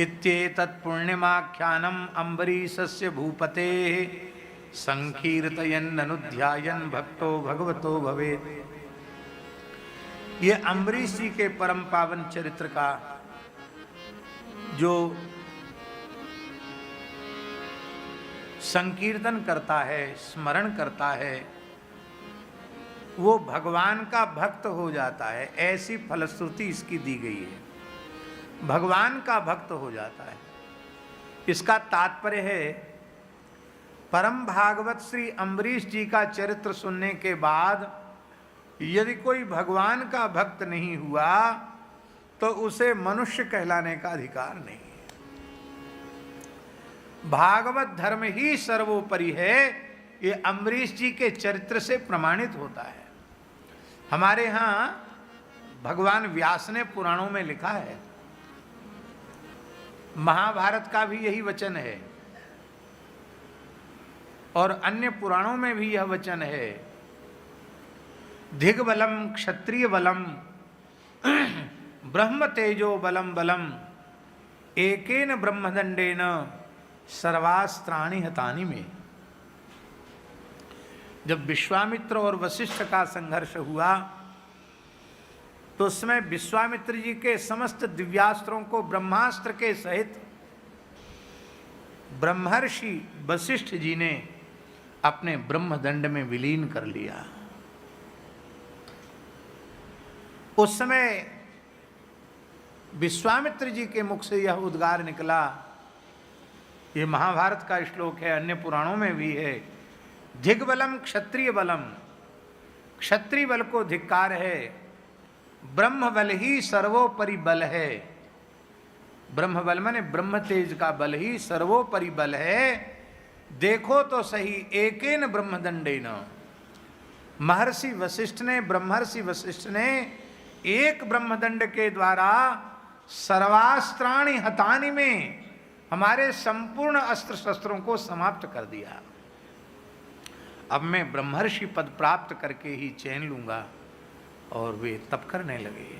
इत्येतत् पुण्यमाख्यानम् अम्बरीशस्य भूपतेः संकीर्तयन्ननुध्यायन् भक्तो भगवतो भवेत्। ये अम्बरीश जी के परम पावन चरित्र का जो संकीर्तन करता है, स्मरण करता है, वो भगवान का भक्त हो जाता है। ऐसी फलश्रुति इसकी दी गई है, भगवान का भक्त हो जाता है। इसका तात्पर्य है, परम भागवत श्री अम्बरीश जी का चरित्र सुनने के बाद यदि कोई भगवान का भक्त नहीं हुआ तो उसे मनुष्य कहलाने का अधिकार नहीं है। भागवत धर्म ही सर्वोपरि है, ये अम्बरीश जी के चरित्र से प्रमाणित होता है। हमारे यहाँ भगवान व्यास ने पुराणों में लिखा है, महाभारत का भी यही वचन है और अन्य पुराणों में भी यह वचन है, धिग्बलम क्षत्रिय बलम ब्रह्म तेजो बलम बलम एकेन ब्रह्मदंडेन सर्वास्त्राणि हतानि में। जब विश्वामित्र और वशिष्ठ का संघर्ष हुआ तो उसमें विश्वामित्र जी के समस्त दिव्यास्त्रों को ब्रह्मास्त्र के सहित ब्रह्मर्षि वशिष्ठ जी ने अपने ब्रह्मदंड में विलीन कर लिया। उस समय विश्वामित्र जी के मुख से यह उद्गार निकला, ये महाभारत का श्लोक है, अन्य पुराणों में भी है, धिग्बलम क्षत्रिय बलम, क्षत्रिय बल को धिक्कार है, ब्रह्म बल ही सर्वोपरि बल है। ब्रह्म बल माने ब्रह्म तेज का बल ही सर्वोपरि बल है। देखो तो सही, एकेन ब्रह्मदंडेन, महर्षि वशिष्ठ ने, ब्रह्मर्षि वशिष्ठ ने एक ब्रह्मदंड के द्वारा सर्वास्त्राणि हतानि में हमारे संपूर्ण अस्त्र शस्त्रों को समाप्त कर दिया। अब मैं ब्रह्मर्षि पद प्राप्त करके ही चैन लूंगा। और वे तप करने लगे।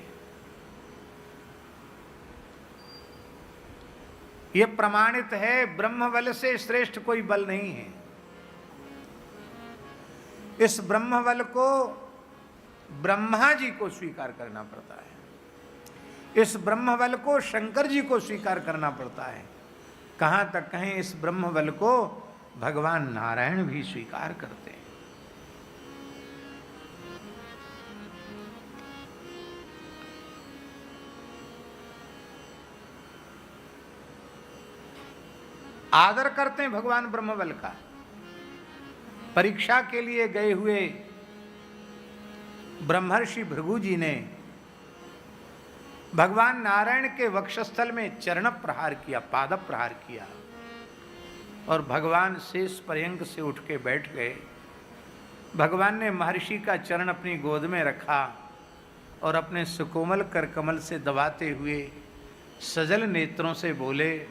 ये प्रमाणित है, ब्रह्म बल से श्रेष्ठ कोई बल नहीं है। इस ब्रह्म बल को ब्रह्मा जी को स्वीकार करना पड़ता है, इस ब्रह्म बल को शंकर जी को स्वीकार करना पड़ता है। कहाँ तक कहें, इस ब्रह्म बल को भगवान नारायण भी स्वीकार करते हैं। आदर करते हैं भगवान ब्रह्म बल का। परीक्षा के लिए गए हुए ब्रह्मर्षि भृगु जी ने भगवान नारायण के वक्षस्थल में चरण प्रहार किया, पाद प्रहार किया, और भगवान शेष पर्यंक से उठ के बैठ गए। भगवान ने महर्षि का चरण अपनी गोद में रखा और अपने सुकोमल कर कमल से दबाते हुए सजल नेत्रों से बोले,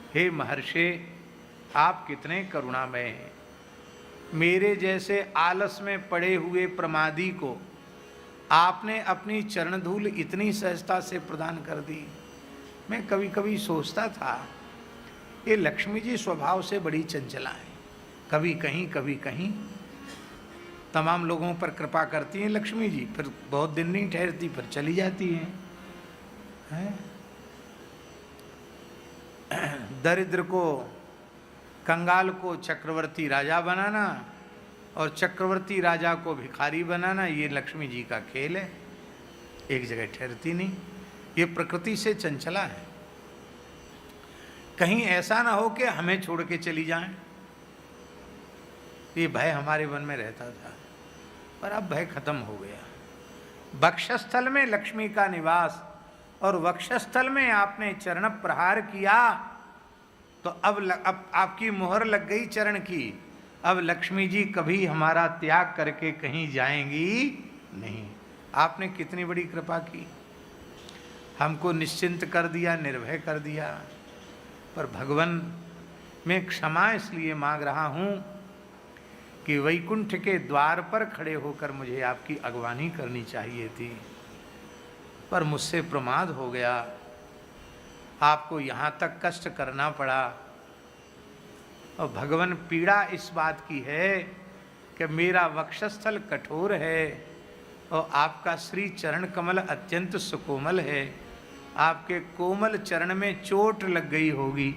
हे महर्षि, आप कितने करुणामय हैं। मेरे जैसे आलस में पड़े हुए प्रमादी को आपने अपनी चरण धूल इतनी सहजता से प्रदान कर दी। मैं कभी कभी सोचता था, ये लक्ष्मी जी स्वभाव से बड़ी चंचला है, कभी कहीं तमाम लोगों पर कृपा करती हैं लक्ष्मी जी, फिर बहुत दिन नहीं ठहरती, फिर चली जाती हैं। दरिद्र को, कंगाल को चक्रवर्ती राजा बनाना और चक्रवर्ती राजा को भिखारी बनाना, ये लक्ष्मी जी का खेल है। एक जगह ठहरती नहीं, ये प्रकृति से चंचला है। कहीं ऐसा ना हो कि हमें छोड़ के चली जाएं, ये भय हमारे मन में रहता था, पर अब भय खत्म हो गया। वक्षस्थल में लक्ष्मी का निवास और वक्षस्थल में आपने चरण प्रहार किया तो अब आपकी मोहर लग गई चरण की। अब लक्ष्मी जी कभी हमारा त्याग करके कहीं जाएंगी नहीं। आपने कितनी बड़ी कृपा की, हमको निश्चिंत कर दिया, निर्भय कर दिया। पर भगवान, मैं क्षमा इसलिए मांग रहा हूँ कि वैकुंठ के द्वार पर खड़े होकर मुझे आपकी अगवानी करनी चाहिए थी, पर मुझसे प्रमाद हो गया। आपको यहाँ तक कष्ट करना पड़ा। और भगवान पीड़ा इस बात की है कि मेरा वक्षस्थल कठोर है और आपका श्री चरण कमल अत्यंत सुकोमल है, आपके कोमल चरण में चोट लग गई होगी,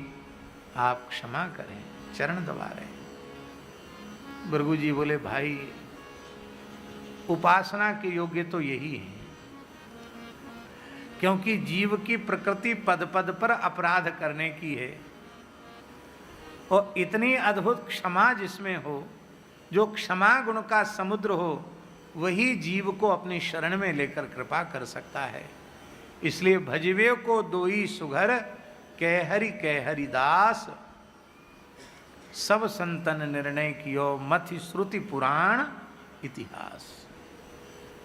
आप क्षमा करें। चरण दबा रहे। भृगु जी बोले, भाई उपासना के योग्य तो यही है, क्योंकि जीव की प्रकृति पद पद पर अपराध करने की है, और इतनी अद्भुत क्षमा जिसमें हो, जो क्षमा गुण का समुद्र हो, वही जीव को अपनी शरण में लेकर कृपा कर सकता है। इसलिए भजवे को दोई सुघर, कह हरि दास, सब संतन निर्णय कियो, मथि श्रुति पुराण इतिहास।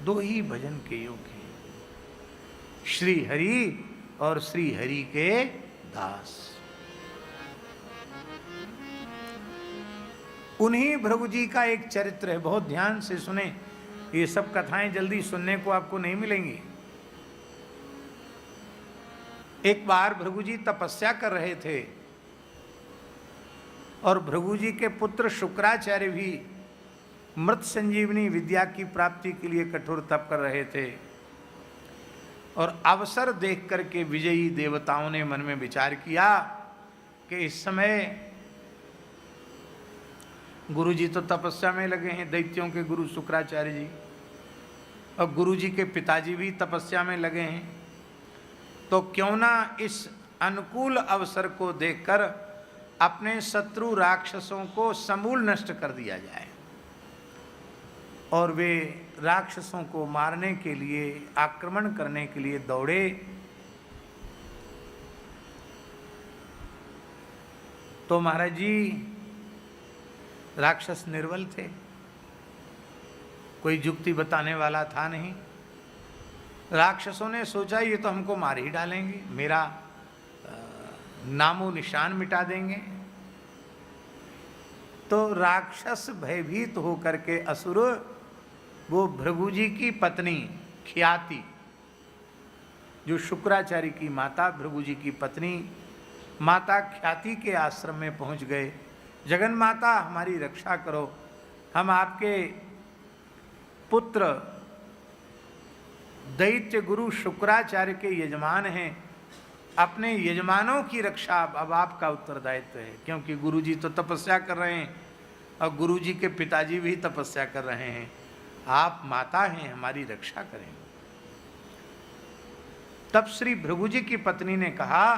दो ही भजन के योग्य हैं, श्री हरि और श्री हरि के दास। उन्हीं भृगु जी का एक चरित्र है, बहुत ध्यान से सुने, ये सब कथाएं जल्दी सुनने को आपको नहीं मिलेंगी। एक बार भृगु जी तपस्या कर रहे थे और भृगु जी के पुत्र शुक्राचार्य भी मृत संजीवनी विद्या की प्राप्ति के लिए कठोर तप कर रहे थे। और अवसर देख करके विजयी देवताओं ने मन में विचार किया कि इस समय गुरु जी तो तपस्या में लगे हैं, दैत्यों के गुरु शुक्राचार्य जी, और गुरु जी के पिताजी भी तपस्या में लगे हैं, तो क्यों ना इस अनुकूल अवसर को देखकर अपने शत्रु राक्षसों को समूल नष्ट कर दिया जाए। और वे राक्षसों को मारने के लिए, आक्रमण करने के लिए दौड़े। तो महाराज जी राक्षस निर्बल थे, कोई जुक्ति बताने वाला था नहीं। राक्षसों ने सोचा ये तो हमको मार ही डालेंगे, मेरा नामो निशान मिटा देंगे। तो राक्षस भयभीत होकर के असुर वो भृगु जी की पत्नी ख्याति, जो शुक्राचार्य की माता, भृगु जी की पत्नी माता ख्याति के आश्रम में पहुंच गए। जगन माता हमारी रक्षा करो, हम आपके पुत्र दैत्य गुरु शुक्राचार्य के यजमान हैं, अपने यजमानों की रक्षा अब आपका उत्तरदायित्व है, क्योंकि गुरु जी तो तपस्या कर रहे हैं और गुरु जी के पिताजी भी तपस्या कर रहे हैं, आप माता हैं, हमारी रक्षा करें। तब श्री भृगु जी की पत्नी ने कहा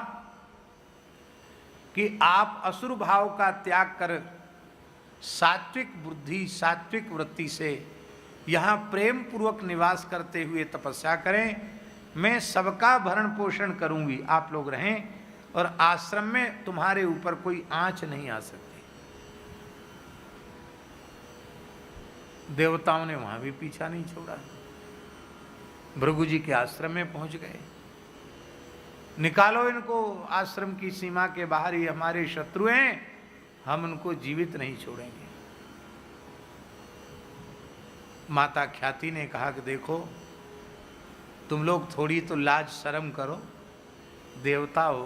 कि आप असुर भाव का त्याग कर सात्विक बुद्धि, सात्विक वृत्ति से यहाँ प्रेम पूर्वक निवास करते हुए तपस्या करें, मैं सबका भरण पोषण करूंगी, आप लोग रहें, और आश्रम में तुम्हारे ऊपर कोई आंच नहीं आ सकती। देवताओं ने वहां भी पीछा नहीं छोड़ा, भृगु जी के आश्रम में पहुंच गए। निकालो इनको आश्रम की सीमा के बाहर, ये हमारे शत्रु हैं, हम उनको जीवित नहीं छोड़ेंगे। माता ख्याति ने कहा कि देखो तुम लोग थोड़ी तो लाज शर्म करो, देवता हो,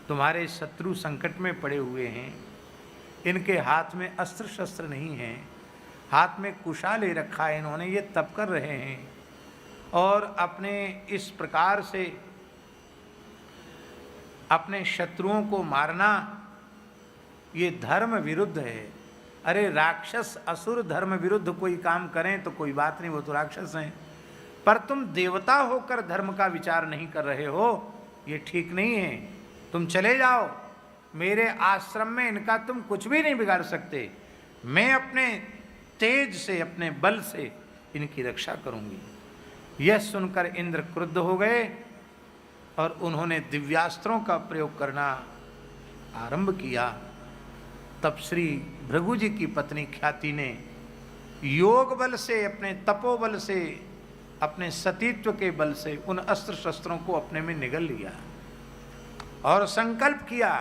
तुम्हारे शत्रु संकट में पड़े हुए हैं, इनके हाथ में अस्त्र शस्त्र नहीं हैं, हाथ में कुशा ले रखा है इन्होंने, ये तप कर रहे हैं, और अपने इस प्रकार से अपने शत्रुओं को मारना ये धर्म विरुद्ध है। अरे राक्षस असुर धर्म विरुद्ध कोई काम करें तो कोई बात नहीं, वो तो राक्षस हैं, पर तुम देवता होकर धर्म का विचार नहीं कर रहे हो, ये ठीक नहीं है। तुम चले जाओ, मेरे आश्रम में इनका तुम कुछ भी नहीं बिगाड़ सकते, मैं अपने तेज से, अपने बल से इनकी रक्षा करूंगी। यह सुनकर इंद्र क्रुद्ध हो गए और उन्होंने दिव्यास्त्रों का प्रयोग करना आरंभ किया। तब श्री भृगु जी की पत्नी ख्याति ने योग बल से, अपने तपोबल से, अपने सतीत्व के बल से उन अस्त्र शस्त्रों को अपने में निगल लिया और संकल्प किया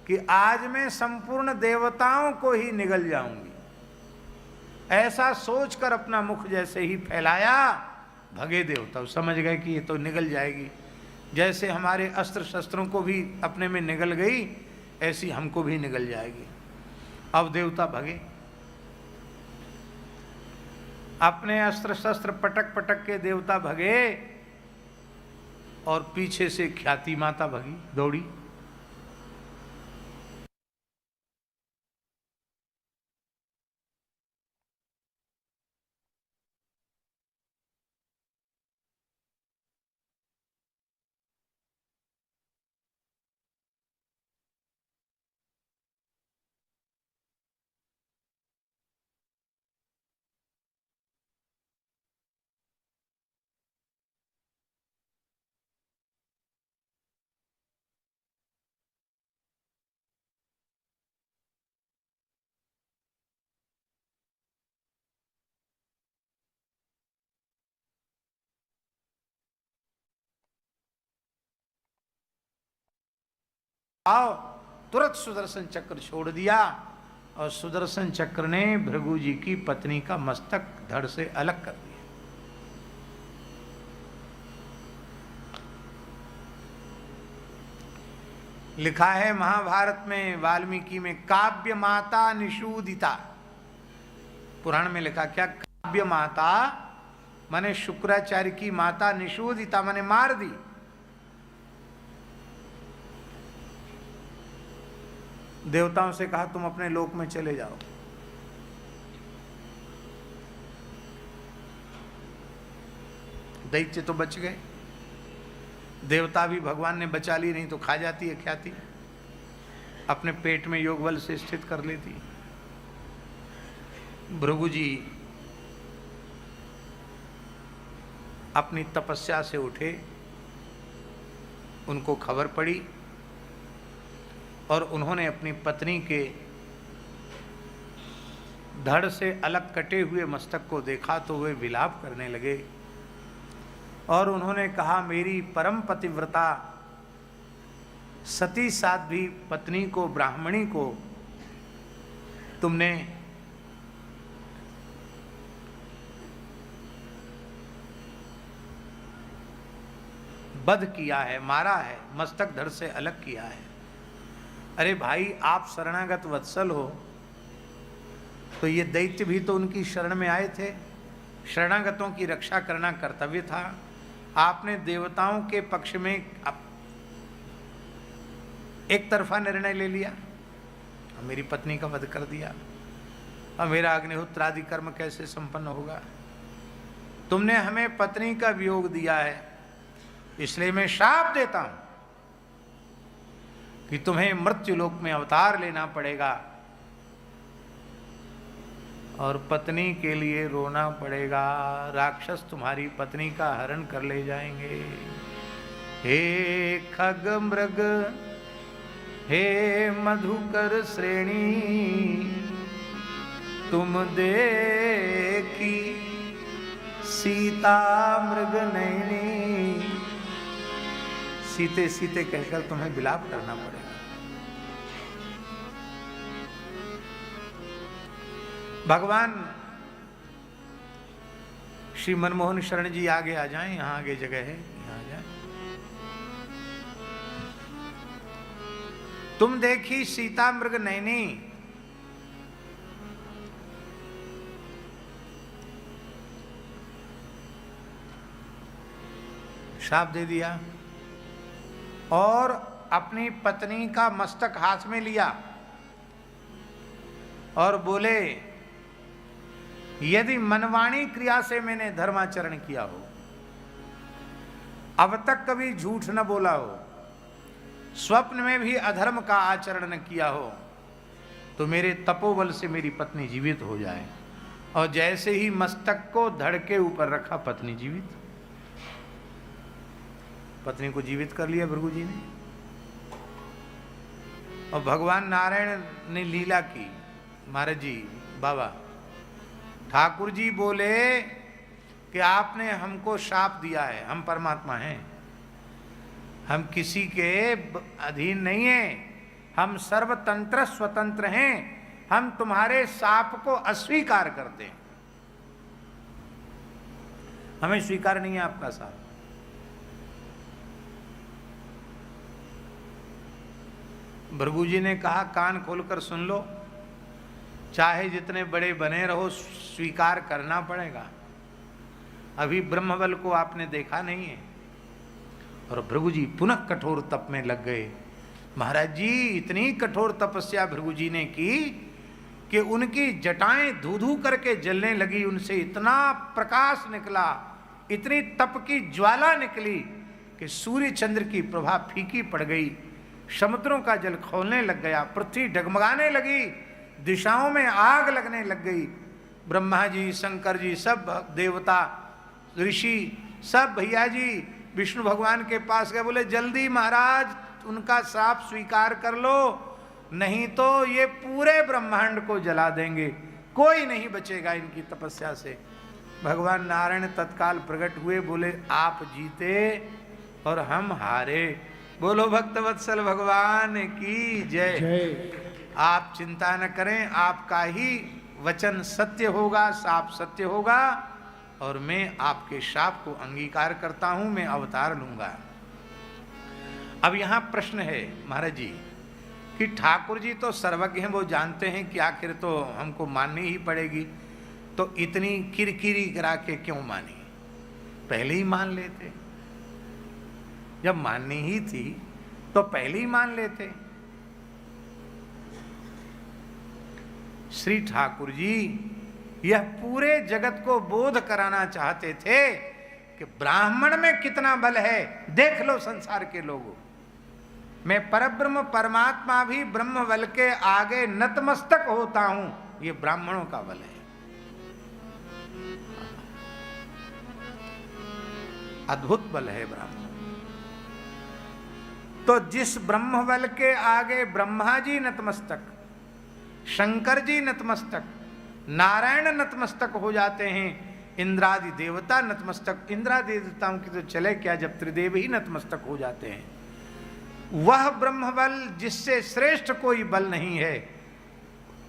कि आज मैं संपूर्ण देवताओं को ही निगल जाऊंगी। ऐसा सोचकर अपना मुख जैसे ही फैलाया, भगे देवता समझ गए कि ये तो निगल जाएगी। जैसे हमारे अस्त्र शस्त्रों को भी अपने में निगल गई, ऐसी हमको भी निगल जाएगी। अब देवता भगे, अपने अस्त्र शस्त्र पटक पटक के देवता भगे, और पीछे से ख्याति माता भगी, दौड़ी। आओ, तुरंत सुदर्शन चक्र छोड़ दिया, और सुदर्शन चक्र ने भृगु जी की पत्नी का मस्तक धड़ से अलग कर दिया। लिखा है महाभारत में, वाल्मीकि में, काव्य माता निषूदिता। पुराण में लिखा क्या? काव्य माता माने शुक्राचार्य की माता, निषूदिता माने मार दी। देवताओं से कहा तुम अपने लोक में चले जाओ। दैत्य तो बच गए, देवता भी भगवान ने बचा ली, नहीं तो खा जाती है ख्याति, अपने पेट में योग बल से स्थित कर लेती। भृगु जी अपनी तपस्या से उठे, उनको खबर पड़ी, और उन्होंने अपनी पत्नी के धड़ से अलग कटे हुए मस्तक को देखा तो वे विलाप करने लगे, और उन्होंने कहा मेरी परम पतिव्रता सती साध्वी पत्नी को, ब्राह्मणी को तुमने वध किया है, मारा है, मस्तक धड़ से अलग किया है। अरे भाई, आप शरणागत वत्सल हो, तो ये दैत्य भी तो उनकी शरण में आए थे, शरणागतों की रक्षा करना कर्तव्य था। आपने देवताओं के पक्ष में एक तरफा निर्णय ले लिया, मेरी पत्नी का वध कर दिया, अब मेरा अग्निहोत्र आदि कर्म कैसे संपन्न होगा? तुमने हमें पत्नी का वियोग दिया है, इसलिए मैं श्राप देता हूं कि तुम्हें मृत्युलोक में अवतार लेना पड़ेगा और पत्नी के लिए रोना पड़ेगा। राक्षस तुम्हारी पत्नी का हरण कर ले जाएंगे। हे खग मृग, हे मधुकर श्रेणी, तुम देखी सीता मृग नैनी। सीते सीते कहकर तुम्हें विलाप करना पड़ेगा। भगवान श्री मनमोहन शरण जी आगे आ जाएं, यहां आगे जगह है, यहां आ जाएं। तुम देखी सीता मृग नैनी, श्राप दे दिया और अपनी पत्नी का मस्तक हाथ में लिया और बोले, यदि मनवाणी क्रिया से मैंने धर्माचरण किया हो, अब तक कभी झूठ न बोला हो, स्वप्न में भी अधर्म का आचरण न किया हो, तो मेरे तपोबल से मेरी पत्नी जीवित हो जाए। और जैसे ही मस्तक को धड़ के ऊपर रखा, पत्नी जीवित, पत्नी को जीवित कर लिया भृगु जी ने। और भगवान नारायण ने लीला की। महाराज जी, बाबा ठाकुर जी बोले कि आपने हमको शाप दिया है, हम परमात्मा हैं, हम किसी के अधीन नहीं हैं, हम सर्वतंत्र स्वतंत्र हैं, हम तुम्हारे शाप को अस्वीकार करते हैं, हमें स्वीकार नहीं है आपका शाप। भृगु जी ने कहा कान खोलकर सुन लो, चाहे जितने बड़े बने रहो स्वीकार करना पड़ेगा, अभी ब्रह्मबल को आपने देखा नहीं है। और भृगु जी पुनः कठोर तप में लग गए। महाराज जी इतनी कठोर तपस्या भृगु जी ने की कि उनकी जटाएं धू धू करके जलने लगी, उनसे इतना प्रकाश निकला, इतनी तप की ज्वाला निकली कि सूर्य चंद्र की प्रभा फीकी पड़ गई, समुद्रों का जल खौलने लग गया, पृथ्वी डगमगाने लगी, दिशाओं में आग लगने लग गई। ब्रह्मा जी, शंकर जी, सब देवता, ऋषि, सब भैया जी विष्णु भगवान के पास गए, बोले जल्दी महाराज उनका श्राप स्वीकार कर लो, नहीं तो ये पूरे ब्रह्मांड को जला देंगे, कोई नहीं बचेगा इनकी तपस्या से। भगवान नारायण तत्काल प्रकट हुए, बोले आप जीते और हम हारे। बोलो भक्तवत्सल भगवान की जय। आप चिंता न करें, आपका ही वचन सत्य होगा, शाप सत्य होगा, और मैं आपके शाप को अंगीकार करता हूं, मैं अवतार लूंगा। अब यहां प्रश्न है महाराज जी कि ठाकुर जी तो सर्वज्ञ हैं, वो जानते हैं कि आखिर तो हमको माननी ही पड़ेगी, तो इतनी किरकिरी करा के क्यों मानी, पहले ही मान लेते। जब माननी ही थी तो पहले ही मान लेते। श्री ठाकुर जी यह पूरे जगत को बोध कराना चाहते थे कि ब्राह्मण में कितना बल है, देख लो संसार के लोगों, मैं परब्रह्म परमात्मा भी ब्रह्म बल के आगे नतमस्तक होता हूं, ये ब्राह्मणों का बल है। अद्भुत बल है ब्राह्मण। तो जिस ब्रह्म बल के आगे ब्रह्मा जी नतमस्तक, शंकर जी नतमस्तक, नारायण नतमस्तक हो जाते हैं, इंद्रादि देवता नतमस्तक, इंद्रादि देवताओं की तो चले क्या, जब त्रिदेव ही नतमस्तक हो जाते हैं, वह ब्रह्म बल जिससे श्रेष्ठ कोई बल नहीं है,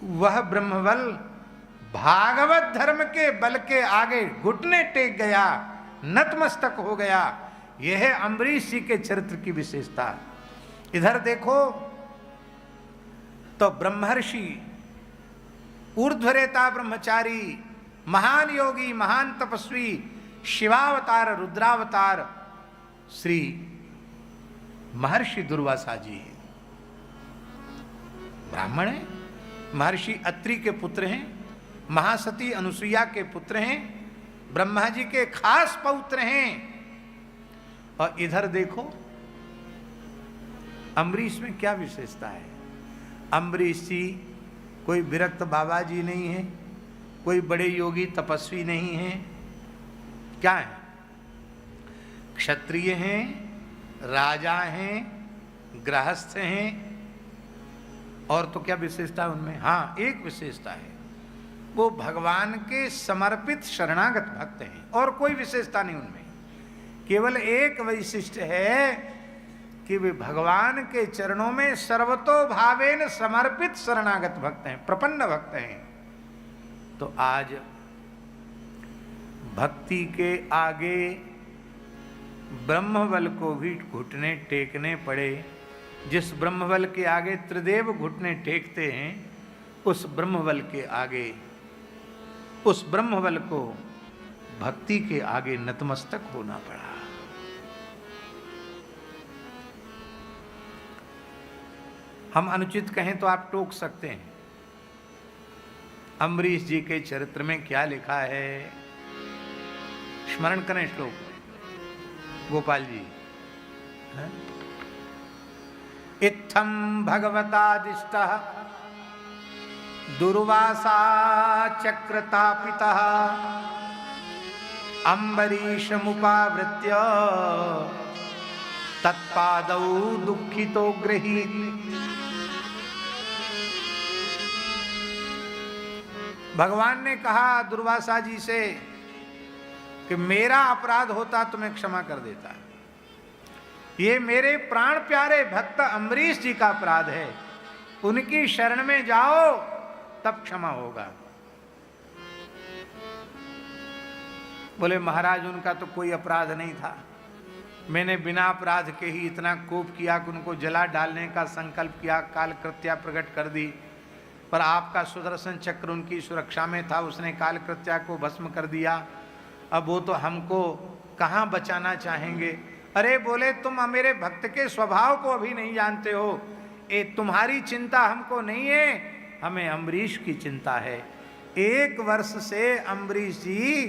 वह ब्रह्म बल भागवत धर्म के बल के आगे घुटने टेक गया, नतमस्तक हो गया। यह है अम्बरीश जी के चरित्र की विशेषता। इधर देखो तो ब्रह्मर्षि, ऊर्ध्वरेता ब्रह्मचारी, महान योगी, महान तपस्वी, शिवावतार, रुद्रावतार श्री महर्षि दुर्वासा जी हैं, ब्राह्मण हैं, महर्षि अत्रि के पुत्र हैं, महासती अनुसुईया के पुत्र हैं, ब्रह्मा जी के खास पौत्र हैं। और इधर देखो अम्बरीश में क्या विशेषता है। अम्बरीश जी कोई विरक्त बाबा जी नहीं है, कोई बड़े योगी तपस्वी नहीं है, क्या है, क्षत्रिय हैं, राजा हैं, गृहस्थ हैं। और तो क्या विशेषता उनमें, हाँ एक विशेषता है, वो भगवान के समर्पित शरणागत भक्त हैं, और कोई विशेषता नहीं उनमें। केवल एक वैशिष्ट है कि वे भगवान के चरणों में सर्वतोभावेन समर्पित शरणागत भक्त हैं, प्रपन्न भक्त हैं। तो आज भक्ति के आगे ब्रह्मबल को भी घुटने टेकने पड़े। जिस ब्रह्मबल के आगे त्रिदेव घुटने टेकते हैं, उस ब्रह्मबल के आगे, उस ब्रह्मबल को भक्ति के आगे नतमस्तक होना पड़ा। हम अनुचित कहें तो आप टोक सकते हैं। अम्बरीश जी के चरित्र में क्या लिखा है, स्मरण करें श्लोक गोपाल जी। इत्थम भगवतादिष्टः दुर्वासा चक्रतापितः अम्बरीशमुपावृत्य तत्पादौ दुःखितो गृहीत। भगवान ने कहा दुर्वासा जी से कि मेरा अपराध होता तो मैं क्षमा कर देता, ये मेरे प्राण प्यारे भक्त अम्बरीश जी का अपराध है, उनकी शरण में जाओ तब क्षमा होगा। बोले महाराज उनका तो कोई अपराध नहीं था, मैंने बिना अपराध के ही इतना कोप किया कि उनको जला डालने का संकल्प किया, काल कृत्या प्रकट कर दी, पर आपका सुदर्शन चक्र उनकी सुरक्षा में था, उसने काल कृत्या को भस्म कर दिया। अब वो तो हमको कहाँ बचाना चाहेंगे। अरे बोले, तुम मेरे भक्त के स्वभाव को अभी नहीं जानते हो। तुम्हारी चिंता हमको नहीं है, हमें अम्बरीश की चिंता है। 1 वर्ष से अम्बरीश जी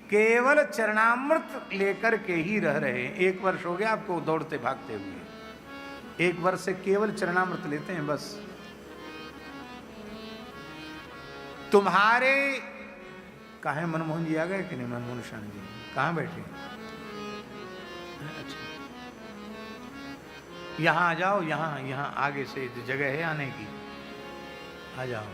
केवल चरणामृत लेकर के ही रह रहे हैं। 1 वर्ष हो गया आपको दौड़ते भागते हुए। 1 वर्ष से केवल चरणामृत लेते हैं बस। तुम्हारे कहाँ है मनमोहन जी? आ गए कि नहीं? मनमोहन शाह जी कहाँ बैठे? अच्छा, यहाँ आ जाओ, यहाँ आगे से जगह है आने की, आ जाओ।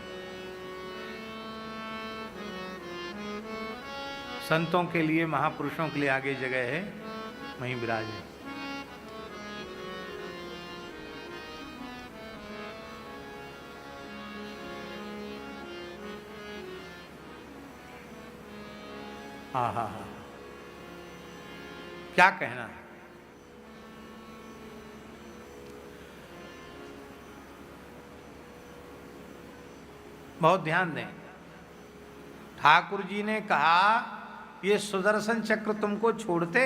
संतों के लिए, महापुरुषों के लिए आगे जगह है, वहीं विराजे। हा, क्या कहना है? बहुत ध्यान दें। ठाकुर जी ने कहा ये सुदर्शन चक्र तुमको छोड़ते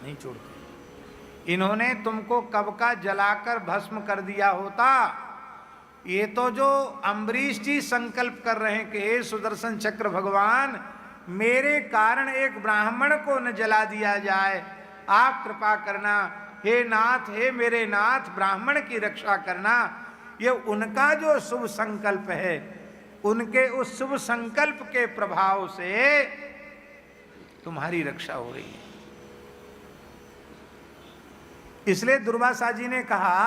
नहीं? छोड़ते। इन्होंने तुमको कब का जलाकर भस्म कर दिया होता। ये तो जो अम्बरीश जी संकल्प कर रहे हैं कि हे सुदर्शन चक्र भगवान, मेरे कारण एक ब्राह्मण को न जला दिया जाए, आप कृपा करना। हे नाथ, हे मेरे नाथ, ब्राह्मण की रक्षा करना। ये उनका जो शुभ संकल्प है, उनके उस शुभ संकल्प के प्रभाव से तुम्हारी रक्षा हो रही है। इसलिए दुर्वासा जी ने कहा,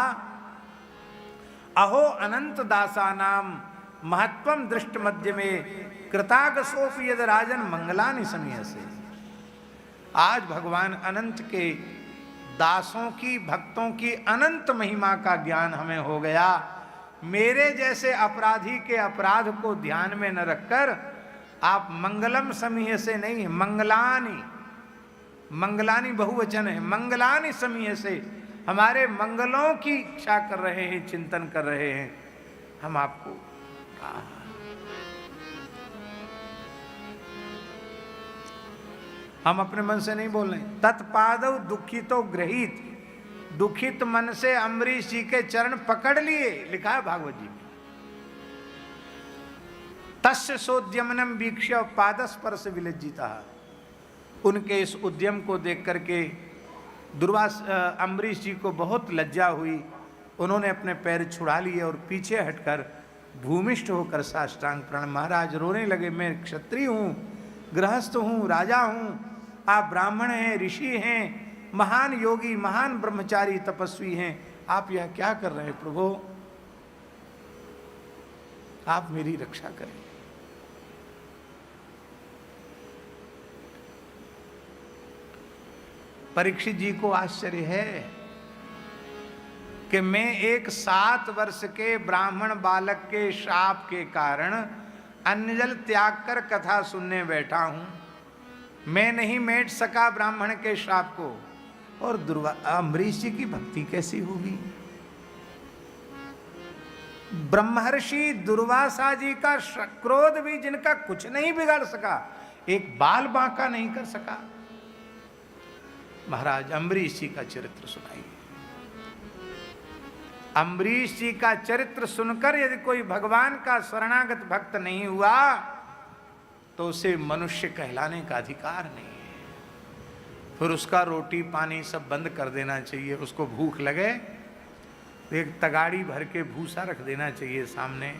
अहो अनंत दासानाम महत्वम दृष्ट मध्य में कृतागसोपि यद राजन मंगलानि समय से। आज भगवान अनंत के दासों की, भक्तों की अनंत महिमा का ज्ञान हमें हो गया। मेरे जैसे अपराधी के अपराध को ध्यान में न रखकर आप मंगलम समीह से नहीं, मंगलानि, मंगलानि बहुवचन है, मंगलानि समीह से हमारे मंगलों की इच्छा कर रहे हैं, चिंतन कर रहे हैं। हम आपको हम अपने मन से नहीं बोल रहे। तत्पादव दुखितो ग्रहित, दुखित मन से अम्बरीश जी के चरण पकड़ लिए, लिखा है भागवत जी में। तस्य सोद्यमनम वीक्ष्य पादस्पर्श विलज्जिता। उनके इस उद्यम को देख करके अम्बरीश जी को बहुत लज्जा हुई। उन्होंने अपने पैर छुड़ा लिए और पीछे हटकर भूमिष्ठ होकर साष्टांग प्रणम। महाराज रोने लगे, मैं क्षत्रिय हूँ, गृहस्थ हूँ, राजा हूँ, आप ब्राह्मण हैं, ऋषि हैं, महान योगी, महान ब्रह्मचारी, तपस्वी हैं, आप यह क्या कर रहे हैं प्रभु? आप मेरी रक्षा करें। परीक्षित जी को आश्चर्य है कि मैं एक 7 वर्ष के ब्राह्मण बालक के शाप के कारण अन्न जल त्याग कर कथा सुनने बैठा हूं, मैं नहीं मेट सका ब्राह्मण के शाप को, और अम्बरीश जी की भक्ति कैसी होगी? ब्रह्मर्षि दुर्वासा जी का क्रोध भी जिनका कुछ नहीं बिगाड़ सका, एक बाल बांका नहीं कर सका। महाराज अम्बरीश जी का चरित्र सुनाइए। अम्बरीश जी का चरित्र सुनकर यदि कोई भगवान का शरणागत भक्त नहीं हुआ तो उसे मनुष्य कहलाने का अधिकार नहीं है। फिर उसका रोटी पानी सब बंद कर देना चाहिए। उसको भूख लगे तो एक तगाड़ी भर के भूसा रख देना चाहिए सामने,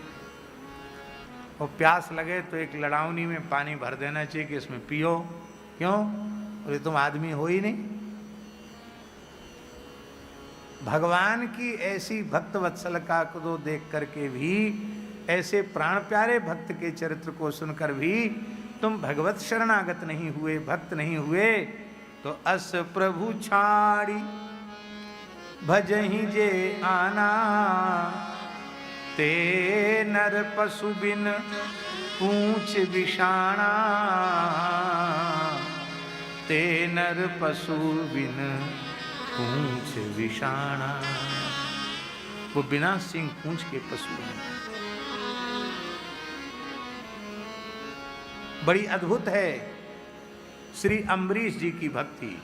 और प्यास लगे तो एक लड़ावनी में पानी भर देना चाहिए कि इसमें पियो। क्यों? अरे तुम आदमी हो ही नहीं। भगवान की ऐसी भक्त वत्सलता को देख करके भी, ऐसे प्राण प्यारे भक्त के चरित्र को सुनकर भी तुम भगवत शरणागत नहीं हुए, भक्त नहीं हुए, तो अस प्रभु छाड़ी भजहि जे आना, ते नर पशु बिन पूछ विषाणा, ते नर पशु बिन पूंछ विषाणा। वो बिना सिंह पूंछ के पशु हैं। बड़ी अद्भुत है श्री अम्बरीश जी की भक्ति।